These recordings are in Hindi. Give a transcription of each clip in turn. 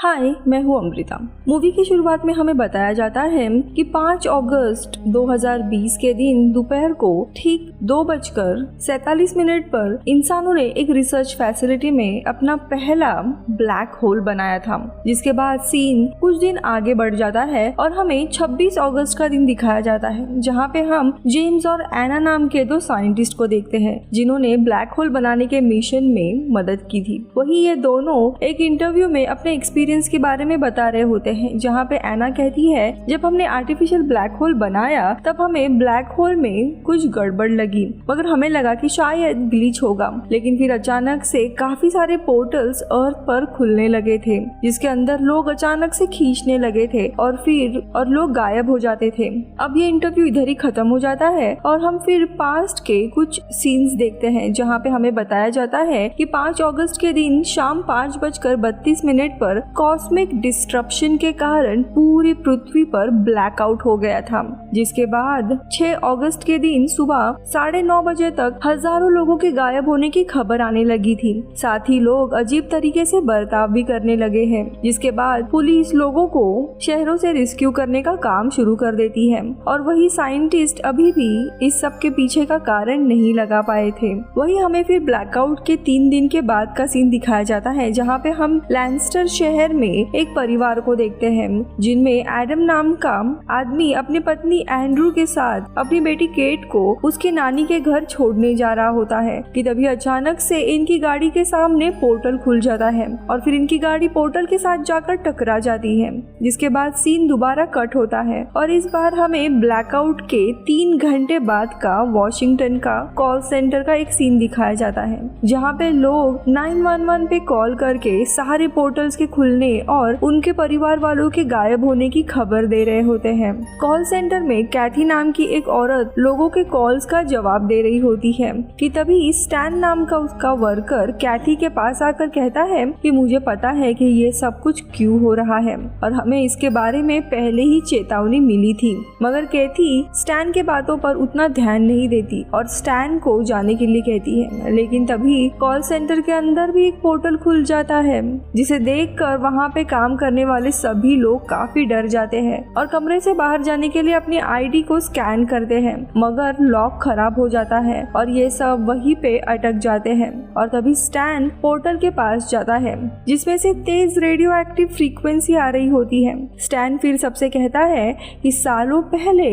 हाय, मैं हूँ अमृता। मूवी की शुरुआत में हमें बताया जाता है कि 5 अगस्त 2020 के दिन दोपहर को ठीक 2:47 पर इंसानों ने एक रिसर्च फैसिलिटी में अपना पहला ब्लैक होल बनाया था। जिसके बाद सीन कुछ दिन आगे बढ़ जाता है और हमें 26 अगस्त का दिन दिखाया जाता है, जहाँ पे हम जेम्स और एना नाम के 2 साइंटिस्ट को देखते हैं जिन्होंने ब्लैक होल बनाने के मिशन में मदद की थी। वही ये दोनों एक इंटरव्यू में अपने एक्सपीरियंस के बारे में बता रहे होते हैं, जहाँ पे एना कहती है जब हमने आर्टिफिशियल ब्लैक होल बनाया तब हमें ब्लैक होल में कुछ गड़बड़ लगी, मगर हमें लगा कि शायद ग्लिच होगा। लेकिन फिर अचानक से काफी सारे पोर्टल्स अर्थ पर खुलने लगे थे, जिसके अंदर लोग अचानक से खींचने लगे थे और लोग गायब हो जाते थे। अब ये इंटरव्यू इधर ही खत्म हो जाता है और हम फिर पास्ट के कुछ सीन्स देखते हैं, जहाँ पे हमें बताया जाता है कि 5 अगस्त के दिन शाम 5:32 पर कॉस्मिक डिस्ट्रप्शन के कारण पूरी पृथ्वी पर ब्लैकआउट हो गया था। जिसके बाद 6 अगस्त के दिन सुबह 9:30 बजे तक हजारों लोगों के गायब होने की खबर आने लगी थी। साथ ही लोग अजीब तरीके से बर्ताव भी करने लगे हैं। जिसके बाद पुलिस लोगों को शहरों से रेस्क्यू करने का काम शुरू कर देती है और वही साइंटिस्ट अभी भी इस सब के पीछे का कारण नहीं लगा पाए थे। वही हमें फिर ब्लैकआउट के 3 दिन के बाद का सीन दिखाया जाता है, जहाँ पे हम लैंस्टर शहर में एक परिवार को देखते हैं जिनमें एडम नाम का आदमी अपनी पत्नी एंड्रू के साथ अपनी बेटी केट को उसके नानी के घर छोड़ने जा रहा होता है कि तभी अचानक से इनकी गाड़ी के सामने पोर्टल खुल जाता है और फिर इनकी गाड़ी पोर्टल के साथ जाकर टकरा जाती है। जिसके बाद सीन दोबारा कट होता है और इस बार हमें ब्लैकआउट के 3 घंटे बाद का वॉशिंगटन का कॉल सेंटर का एक सीन दिखाया जाता है, जहाँ पे लोग 911 पे कॉल करके सारे पोर्टल्स के खुलने और उनके परिवार वालों के गायब होने की खबर दे रहे होते हैं। कॉल सेंटर में कैथी नाम की एक औरत लोगों के कॉल्स का जवाब दे रही होती है कि तभी स्टैन नाम का उसका वर्कर कैथी के पास आकर कहता है कि मुझे पता है कि ये सब कुछ क्यों हो रहा है और हमें इसके बारे में पहले ही चेतावनी मिली थी। मगर कैथी स्टैन के बातों पर उतना ध्यान नहीं देती और स्टैन को जाने के लिए कहती है। लेकिन तभी कॉल सेंटर के अंदर भी एक पोर्टल खुल जाता है, जिसे देखकर वहाँ पे काम करने वाले सभी लोग काफी डर जाते हैं और कमरे से बाहर जाने के लिए अपनी आईडी को स्कैन करते हैं, मगर लॉक खराब हो जाता है और ये सब वहीं पे अटक जाते हैं। और तभी स्टैन पोर्टल के पास जाता है जिसमें से तेज रेडियो एक्टिव फ्रीक्वेंसी आ रही होती है। स्टैन फिर सबसे कहता है कि सालों पहले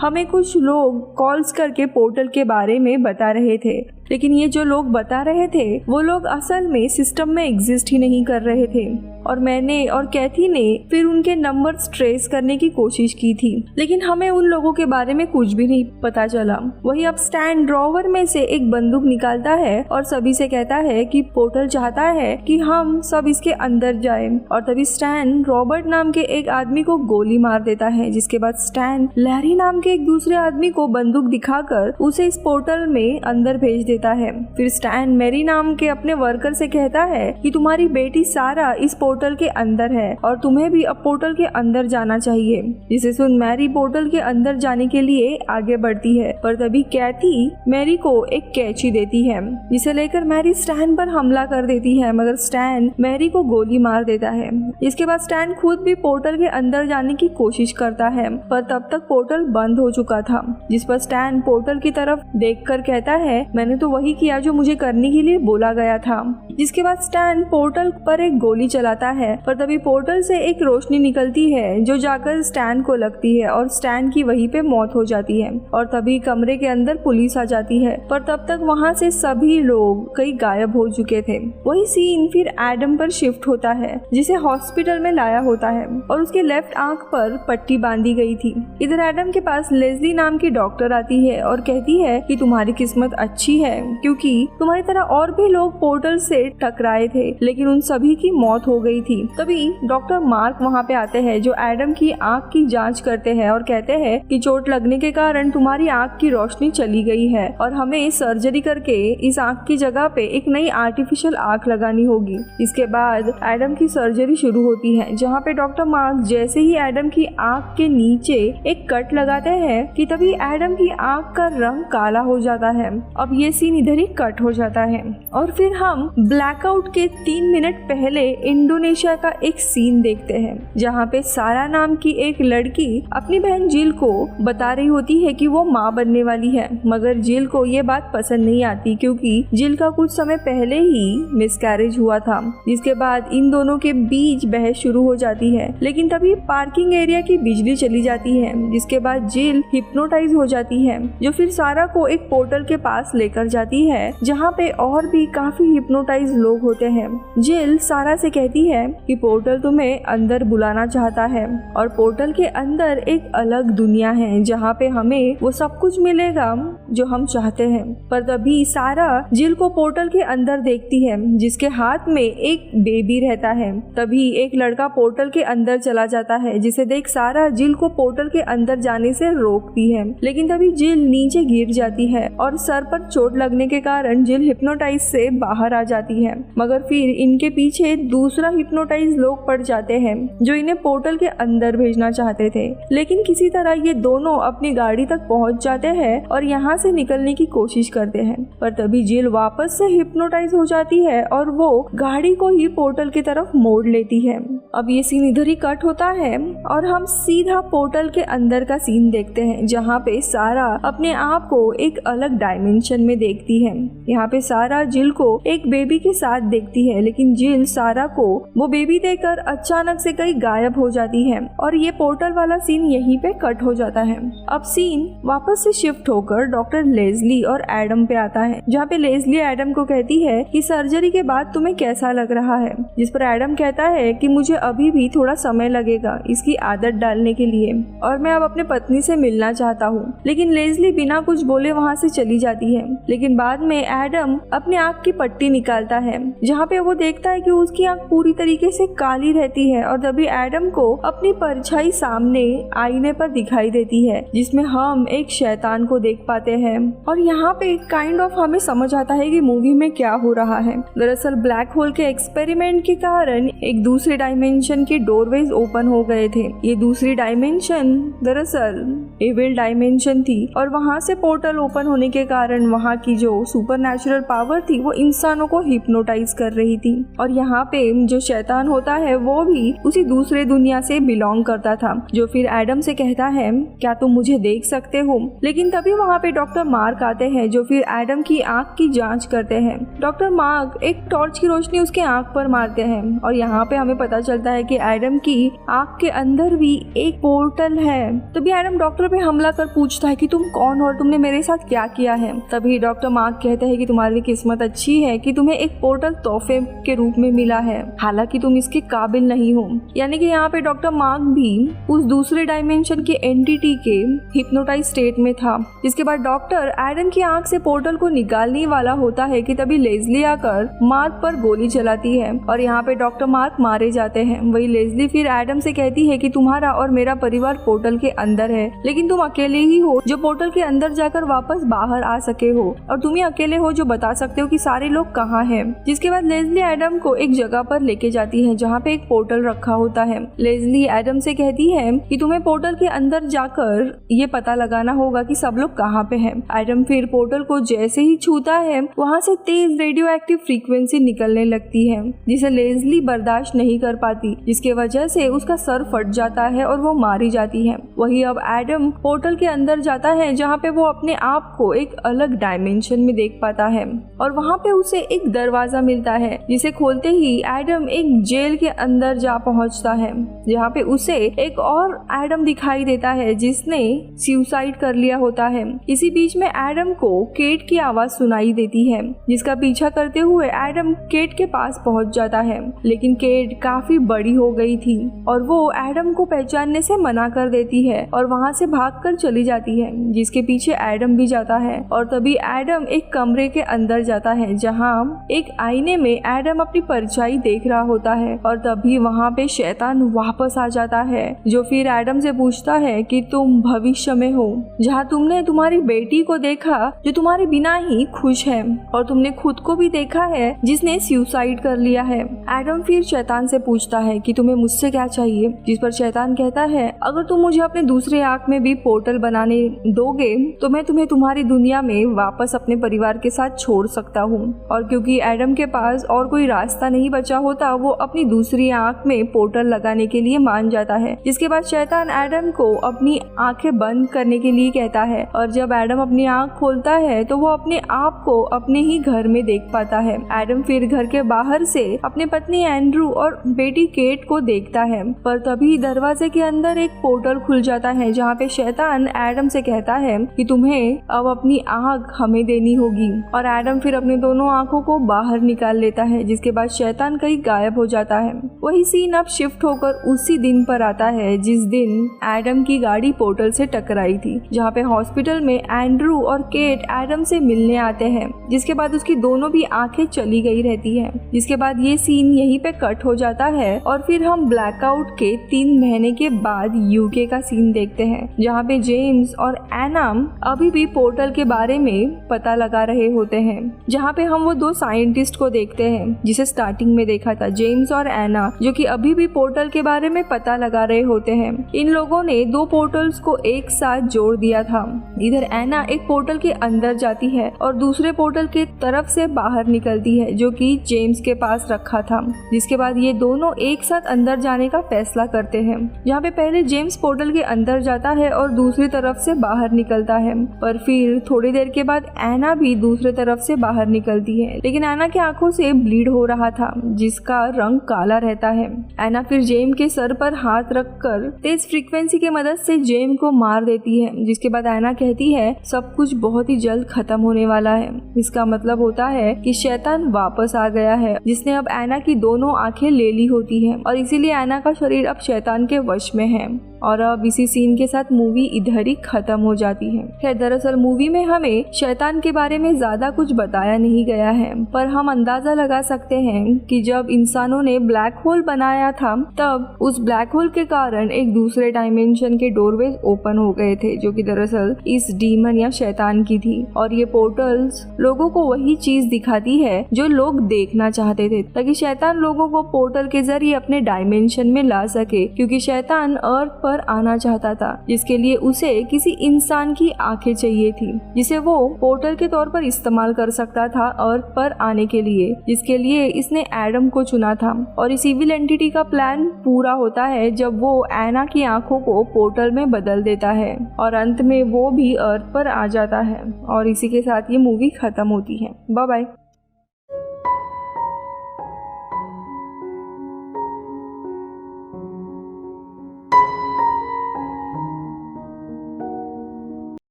हमें कुछ लोग कॉल्स करके पोर्टल के बारे में बता रहे थे, लेकिन ये जो लोग बता रहे थे वो लोग असल में सिस्टम में एग्जिस्ट ही नहीं कर रहे थे। और मैंने और कैथी ने फिर उनके नंबर्स ट्रेस करने की कोशिश की थी, लेकिन हमें उन लोगों के बारे में कुछ भी नहीं पता चला। वही अब स्टैन ड्रॉवर में से एक बंदूक निकालता है और सभी से कहता है कि पोर्टल चाहता है कि हम सब इसके अंदर जाएं। और तभी स्टैन रॉबर्ट नाम के एक आदमी को गोली मार देता है। जिसके बाद स्टैन लैरी नाम के एक दूसरे आदमी को बंदूक दिखाकर उसे इस पोर्टल में अंदर भेज देता है। फिर स्टैन मैरी नाम के अपने वर्कर से कहता है कि तुम्हारी बेटी सारा इस पोर्टल के अंदर है और तुम्हें भी अब पोर्टल के अंदर जाना चाहिए। जिसे सुन मैरी पोर्टल के अंदर जाने के लिए आगे बढ़ती है, पर तभी कैथी मैरी को एक कैंची देती है, जिसे लेकर मैरी स्टैन पर हमला कर देती है, मगर स्टैन मैरी को गोली मार देता है। इसके बाद स्टैन खुद भी पोर्टल के अंदर जाने की कोशिश करता है, पर तब तक पोर्टल बंद हो चुका था। जिस पर स्टैन पोर्टल की तरफ देखकर कहता है मैंने तो वही किया जो मुझे करने के लिए बोला गया था। जिसके बाद स्टैन पोर्टल पर एक गोली चलाता है, पर तभी पोर्टल से एक रोशनी निकलती है जो जाकर स्टैन को लगती है और स्टैन की वहीं पे मौत हो जाती है। और तभी कमरे के अंदर पुलिस आ जाती है, पर तब तक वहाँ से सभी लोग कई गायब हो चुके थे। वही सीन फिर एडम पर शिफ्ट होता है, जिसे हॉस्पिटल में लाया होता है और उसके लेफ्ट आंख पर पट्टी बांधी गई थी। इधर एडम के पास लेस्ली नाम की डॉक्टर आती है और कहती है कि तुम्हारी किस्मत अच्छी है, क्योंकि तुम्हारी तरह और भी लोग पोर्टल से टकराए थे, लेकिन उन सभी की मौत हो गई थी। तभी डॉक्टर मार्क वहाँ पे आते हैं जो एडम की आंख की जांच करते हैं और कहते हैं कि चोट लगने के कारण तुम्हारी आंख की रोशनी चली गई है और हमें सर्जरी करके इस आंख की जगह पे एक नई आर्टिफिशियल आंख लगानी होगी। इसके बाद एडम की सर्जरी शुरू होती है, जहाँ पे डॉक्टर मार्क जैसे ही एडम की आंख के नीचे एक कट लगाते हैं कि तभी एडम की आंख का रंग काला हो जाता है। अब ये सीन इधर ही कट हो जाता है और फिर हम ब्लैकआउट के 3 मिनट पहले इंडोनेशिया का एक सीन देखते हैं जहाँ पे सारा नाम की एक लड़की अपनी बहन जिल को बता रही होती है कि वो माँ बनने वाली है, मगर जिल को ये बात पसंद नहीं आती क्योंकि जिल का कुछ समय पहले ही मिसकैरेज हुआ था, जिसके बाद इन दोनों के बीच बहस शुरू हो जाती है। लेकिन तभी पार्किंग एरिया की बिजली चली जाती है, जिसके बाद जिल हिप्नोटाइज हो जाती है जो फिर सारा को एक पोर्टल के पास लेकर जाती है जहाँ पे और भी काफी हिप्नोटाइज लोग होते हैं। जिल सारा से कहती है कि पोर्टल तुम्हें अंदर बुलाना चाहता है और पोर्टल के अंदर एक अलग दुनिया है जहाँ पे हमें वो सब कुछ मिलेगा जो हम चाहते हैं। पर तभी सारा जिल को पोर्टल के अंदर देखती है जिसके हाथ में एक बेबी रहता है। तभी एक लड़का पोर्टल के अंदर चला जाता है जिसे देख सारा जिल को पोर्टल के अंदर जाने से रोकती है, लेकिन तभी जिल नीचे गिर जाती है और सर पर चोट लगने के कारण जिल हिप्नोटाइज से बाहर आ जाती है। मगर फिर इनके पीछे दूसरा हिप्नोटाइज लोग पड़ जाते हैं जो इन्हें पोर्टल के अंदर भेजना चाहते थे, लेकिन किसी तरह ये दोनों अपनी गाड़ी तक पहुंच जाते हैं और यहाँ से निकलने की कोशिश करते हैं। पर तभी जिल वापस से हिप्नोटाइज हो जाती है और वो गाड़ी को ही पोर्टल की तरफ मोड़ लेती है। अब ये सीन इधर ही कट होता है और हम सीधा पोर्टल के अंदर का सीन देखते हैं जहाँ पे सारा अपने आप को एक अलग डायमेंशन में देखती है। यहाँ पे सारा जिल को एक बेबी के साथ देखती है, लेकिन जिल सारा को वो बेबी देखकर अचानक से कहीं गायब हो जाती है और ये पोर्टल वाला सीन यहीं पे कट हो जाता है। अब सीन वापस से शिफ्ट होकर डॉक्टर लेज़ली और एडम पे आता है जहाँ पे लेज़ली एडम को कहती है कि सर्जरी के बाद तुम्हें कैसा लग रहा है, जिस पर एडम कहता है कि मुझे अभी भी थोड़ा समय लगेगा इसकी आदत डालने के लिए और मैं अब अपने पत्नी से मिलना चाहता हूँ। लेकिन लेज़ली बिना कुछ बोले वहाँ से चली जाती है। लेकिन बाद में एडम अपने आँख की पट्टी निकालता है जहाँ पे वो देखता है कि उसकी आँख पूरी तरीके से काली रहती है और तभी एडम को अपनी परछाई सामने आईने पर दिखाई देती है जिसमें हम एक शैतान को देख पाते हैं। और यहाँ पे काइंड ऑफ हमें समझ आता है कि मूवी में क्या हो रहा है। दरअसल ब्लैक होल के एक्सपेरिमेंट के कारण एक दूसरे डायमेंशन के डोरवेज ओपन हो गए थे। ये दूसरी डायमेंशन दरअसल एविल डायमेंशन थी और वहाँ से पोर्टल ओपन होने के कारण वहाँ की जो सुपरनैचुरल पावर थी वो इंसानों को हिप्नोटाइज कर रही थी। और यहाँ पे जो शैतान होता है वो भी उसी दूसरे दुनिया से बिलोंग करता था जो फिर एडम से कहता है क्या तुम मुझे देख सकते हो। लेकिन तभी वहाँ पे डॉक्टर मार्क आते हैं जो फिर एडम की आँख की जांच करते हैं। डॉक्टर मार्क एक टॉर्च की रोशनी उसके आँख पर मारते हैं और यहाँ पे हमें पता चलता है कि एडम की आँख के अंदर भी एक पोर्टल है। तभी एडम डॉक्टर पे हमला कर पूछता है कि तुम कौन हो और तुमने मेरे साथ क्या किया है। तभी डॉक्टर मार्क कहते हैं कि तुम्हारी किस्मत अच्छी है कि तुम्हें एक पोर्टल तोहफे के रूप में मिला है, हालांकि तुम इसके काबिल नहीं हो। यानी कि यहाँ पे डॉक्टर मार्क भी उस दूसरे डायमेंशन के एंटिटी के हिप्नोटाइज स्टेट में था। जिसके बाद डॉक्टर एडम की आंख से पोर्टल को निकालने वाला होता है कि तभी लेज़ली आकर मार्क पर गोली चलाती है और यहाँ पे डॉक्टर मार्क मारे जाते हैं। वही लेज़ली फिर एडम से कहती है कि तुम्हारा और मेरा परिवार पोर्टल के अंदर है, लेकिन तुम अकेले ही हो जो पोर्टल के अंदर जाकर वापस बाहर आ सके हो और तुम ही अकेले हो जो बता सकते हो कि सारे लोग कहाँ हैं। जिसके बाद लेज़ली एडम को एक जगह पर लेके जाती है जहाँ पे एक पोर्टल रखा होता है। लेज़ली एडम से कहती है कि तुम्हें पोर्टल के अंदर जाकर ये पता लगाना होगा कि सब लोग कहाँ पे हैं। एडम फिर पोर्टल को जैसे ही छूता है वहाँ से तेज रेडियो एक्टिव फ्रीक्वेंसी निकलने लगती है जिसे लेज़ली बर्दाश्त नहीं कर पाती, जिसके वजह से उसका सर फट जाता है और वो मारी जाती है। वही अब एडम पोर्टल के अंदर जाता है जहाँ पे वो अपने आप को एक अलग डायमेंशन में देख पाता है और वहाँ पे उसे एक दरवाजा मिलता है जिसे खोलते ही एडम एक जेल के अंदर जा पहुँचता है जहाँ पे उसे एक और एडम दिखाई देता है जिसने सुसाइड कर लिया होता है। इसी बीच में एडम को केट की आवाज सुनाई देती है जिसका पीछा करते हुए एडम केट के पास पहुंच जाता है, लेकिन केट काफी बड़ी हो गई थी और वो एडम को पहचानने से मना कर देती है और वहां से भागकर चली जाती है, जिसके पीछे एडम भी जाता है। और तभी एडम एक कमरे के अंदर जाता है जहाँ एक आईने में एडम अपनी परछाई देख रहा होता है और तभी वहाँ पे शैतान वापस आ जाता है जो फिर एडम से पूछता है कि तुम भविष्य में हो जहाँ तुमने तुम्हारी बेटी को देखा जो तुम्हारे बिना ही खुश है और तुमने खुद को भी देखा है जिसने सुसाइड कर लिया है। एडम फिर शैतान से पूछता पूछता है कि तुम्हें मुझसे क्या चाहिए, जिस पर शैतान कहता है अगर तुम मुझे अपने दूसरे आंख में भी पोर्टल बनाने दोगे तो मैं तुम्हें तुम्हारी दुनिया में वापस अपने परिवार के साथ छोड़ सकता हूँ। और क्योंकि एडम के पास और कोई रास्ता नहीं बचा होता, वो अपनी दूसरी आंख में पोर्टल लगाने के लिए मान जाता है, जिसके बाद शैतान एडम को अपनी आंखें बंद करने के लिए कहता है। और जब एडम अपनी आंख खोलता है तो वो अपने आप को अपने ही घर में देख पाता है। एडम फिर घर के बाहर से अपने पत्नी एंड्रू और बेटी केट को देखता है, पर तभी दरवाजे के अंदर एक पोर्टल खुल जाता है जहाँ पे शैतान एडम से कहता है कि तुम्हें अब अपनी आंख हमें देनी होगी। और एडम फिर अपने दोनों आंखों को बाहर निकाल लेता है, जिसके बाद शैतान कहीं गायब हो जाता है। वही सीन अब शिफ्ट होकर उसी दिन पर आता है जिस दिन एडम की गाड़ी पोर्टल से टकराई थी, जहाँ पे हॉस्पिटल में एंड्रू और केट एडम से मिलने आते हैं, जिसके बाद उसकी दोनों भी आंखें चली गई रहती है। जिसके बाद ये सीन यहीं पे कट हो जाता है और फिर हम ब्लैकआउट के 3 महीने के बाद यूके का सीन देखते हैं, जहाँ पे जेम्स और एना अभी भी पोर्टल के बारे में पता लगा रहे होते हैं। जहाँ पे हम वो 2 साइंटिस्ट को देखते हैं जिसे स्टार्टिंग में देखा था, जेम्स और एना, जो कि अभी भी पोर्टल के बारे में पता लगा रहे होते हैं। इन लोगों ने 2 पोर्टल्स को एक साथ जोड़ दिया था। इधर एना एक पोर्टल के अंदर जाती है और दूसरे पोर्टल के तरफ से बाहर निकलती है, जो कि जेम्स के पास रखा था। जिसके बाद ये दोनों एक साथ अंदर जाने का फैसला करते हैं, जहाँ पे पहले जेम्स पोर्टल के अंदर जाता है और दूसरी तरफ से बाहर निकलता है। पर फिर थोड़ी देर के बाद एना भी दूसरे तरफ से बाहर निकलती है, लेकिन एना की आंखों से ब्लीड हो रहा था, जिसका रंग काला रहता है। एना फिर जेम के सर पर हाथ रखकर तेज फ्रीक्वेंसी की मदद से जेम को मार देती है। जिसके बाद एना कहती है सब कुछ बहुत ही जल्द खत्म होने वाला है। इसका मतलब होता है कि शैतान वापस आ गया है, जिसने अब एना की दोनों आंखें ले ली होती हैं और इसीलिए एना का शरीर अब शैतान के वश में है। और अब इसी सीन के साथ मूवी इधर ही खत्म हो जाती है। खैर, दरअसल मूवी में हमें शैतान के बारे में ज्यादा कुछ बताया नहीं गया है, पर हम अंदाजा लगा सकते हैं कि जब इंसानों ने ब्लैक होल बनाया था तब उस ब्लैक होल के कारण एक दूसरे डायमेंशन के डोरवेज ओपन हो गए थे, जो कि दरअसल इस डीमन या शैतान की थी। और ये पोर्टल्स लोगों को वही चीज दिखाती है जो लोग देखना चाहते थे, ताकि शैतान लोगों को पोर्टल के जरिए अपने डायमेंशन में ला सके, क्योंकि शैतान अर्थ पर आना चाहता था, जिसके लिए उसे किसी इंसान की आंखें चाहिए थी, जिसे वो पोर्टल के तौर पर इस्तेमाल कर सकता था अर्थ पर आने के लिए, जिसके लिए इसने एडम को चुना था। और इस इविल एंटिटी का प्लान पूरा होता है जब वो एना की आंखों को पोर्टल में बदल देता है और अंत में वो भी अर्थ पर आ जाता है। और इसी के साथ ये मूवी खत्म होती है। Bye bye.